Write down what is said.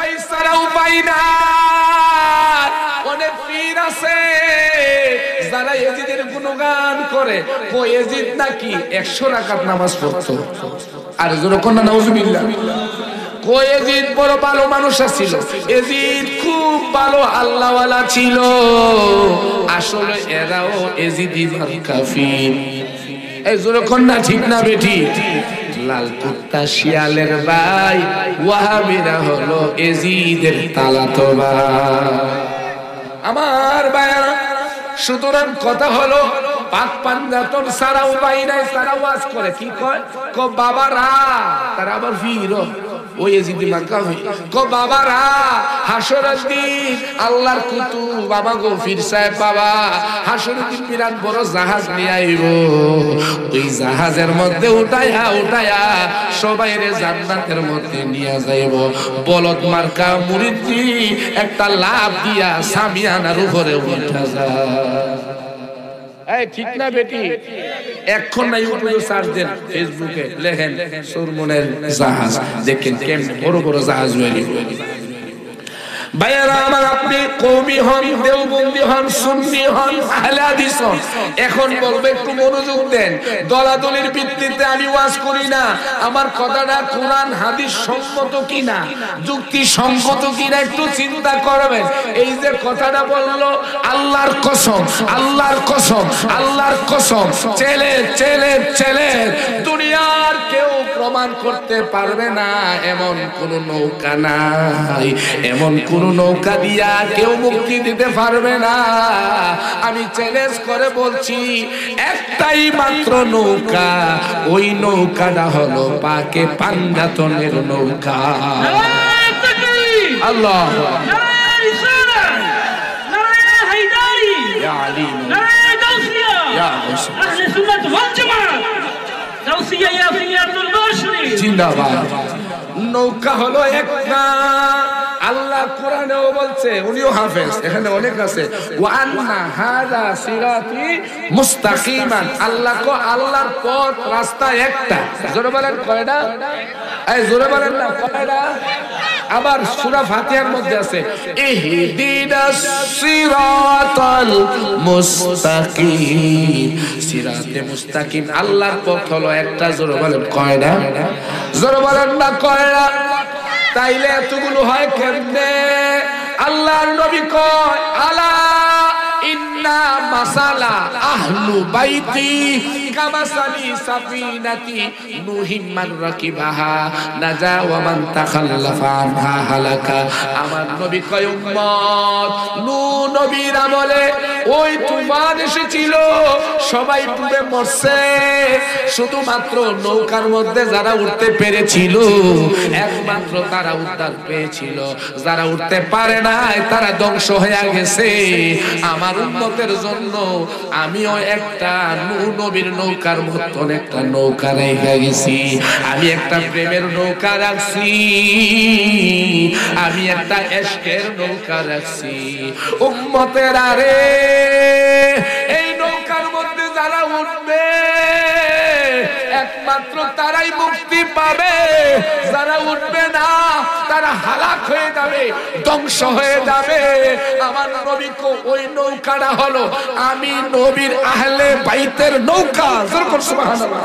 ভাই সারা উপায় না। অনেক পীর আছে যারা ইয়াজিদের গুণগান করে, ও ইয়াজিদ নাকি 100 রাকাত নামাজ পড়তো। আর যখন না নাউজুবিল্লাহ, ইয়াজিদ বড় ভালো মানুষ ছিল, ইয়াজিদ খুব ভালো আল্লাহওয়ালা ছিল। আসলে এরাও ইয়াজিদি কাফির। এই যখন না ঠিক না বেটি? লাল কুত্তা শিয়ালের ভাই, ওয়াহাবিরা হলো ইয়াজিদের তালাতো ভাই। আমার ভাইরা, সুতরাং কথা হলো পাক পাঞ্জাতন সারা উপায় নাই, সারা ওয়াজ করে কি কয়? বাবারা, তারা আবার ফিরো ওই ইয়াজিদি মার্কা হই। বাবারা, হাসরের দিন আল্লাহর কুতুব বাবা গো পীর সাহেব বাবা, হাসরের দিন বিরাট বড় জাহাজ নিয়ে আইব। ওই জাহাজের মধ্যে উঠায়া উঠায়া সবাইরে জান্নাতের মধ্যে নিয়ে যাইব। বলদ মার্কা মুরিদি একটা লাভ দিয়া সামিয়ানার উপরে উঠা যায়। এই ঠিক না বেটি? এখন না ইউটিউবে সার্চ দেন, ফেসবুকে লেখেন সুরমনের জাহাজ, দেখেন কেমন বড় বড় জাহাজ হয়ে। ভাইয়েরা আমার, আপনি কওমি হন, দেওবন্দি হন, সুন্নি হন, আহলে হাদিস হন, এখন বলবে একটু মনোযোগ দেন। দলাদলির ভিত্তিতে আমি ওয়াজ করি না। আমার কথাটা কোরআন হাদিস সম্মত কিনা, যুক্তি সম্মত কিনা একটু চিন্তা করবেন। এই যে কথাটা বললো, আল্লাহর কসম, আল্লাহর কসম, আল্লাহর কসম, ছেলে ছেলে ছেলে দুনিয়ার কেউ প্রমাণ করতে পারবে না এমন কোন নৌকা নাই, এমন কোন নৌকা দিয়া কেউ মুক্তি দিতে পারবে না। আমি চ্যালেঞ্জ করে বলছি, একটাই মাত্র নৌকা, ওই নৌকাটা হলো পাকে পাঞ্জাতনের নৌকা। আল্লাহ জিন্দাবাদ। নৌকা হলো একটা, আল্লাহ কোরআনেও বলছে, উনিও হাফেজ, এখানে অনেক আছে, ওয়া আন্না হাযা সিরাতি মুস্তাকিমান। আল্লাহ কো আল্লাহর পথ রাস্তা একটা। জোরে বলেন কয়টা? এই জোরে বলেন না কয়টা? আবার সূরা ফাতিহার মধ্যে আছে, ইহদিনাস সিরাতাল মুস্তাকিম। সিরাতে মুস্তাকিম, আল্লাহর পথ হলো একটা। জোরে বলেন কয়টা? জোরে বলেন না কয়টা? তাইলে এতগুলো হয় কেমনে? আল্লাহর নবী কয়, আলা ইন্না মাসালা আহলু বাইতি কামাসালি সাফিনাতি নূহিম মান রাকিবাহা নাজা ওয়া মান তাখাল্লাফা আনহা হালাকা। আমার নবী কয়, উম্মত নূহ নবীর আমলে ওই তুফান এসেছিল, সবাই ডুবে মরছে, শুধুমাত্র নৌকার মধ্যে যারা উঠতে পেরেছিল একমাত্র তারা উদ্ধার পেয়েছিল। যারা উঠতে পারে নাই তারা ধ্বংস হয়ে গেছে। আমার উম্মতের জন্য আমিও একটা নূহ নবীর নৌকার মতন একটা নৌকা রেখে গেছি। আমি একটা প্রেমের নৌকা রাখছি, আমি একটা ইশকের নৌকা রাখছি। উম্মতের আরে, এই নৌকার মধ্যে যারা উঠবে একমাত্র তারাই মুক্তি পাবে। যারা উঠবে না তারা হালাক হয়ে যাবে, ধ্বংস হয়ে যাবে। আমার নবী ওই নৌকাটা হলো আমি নবীর আহলে বাইতের নৌকা। সুবহানাল্লাহ।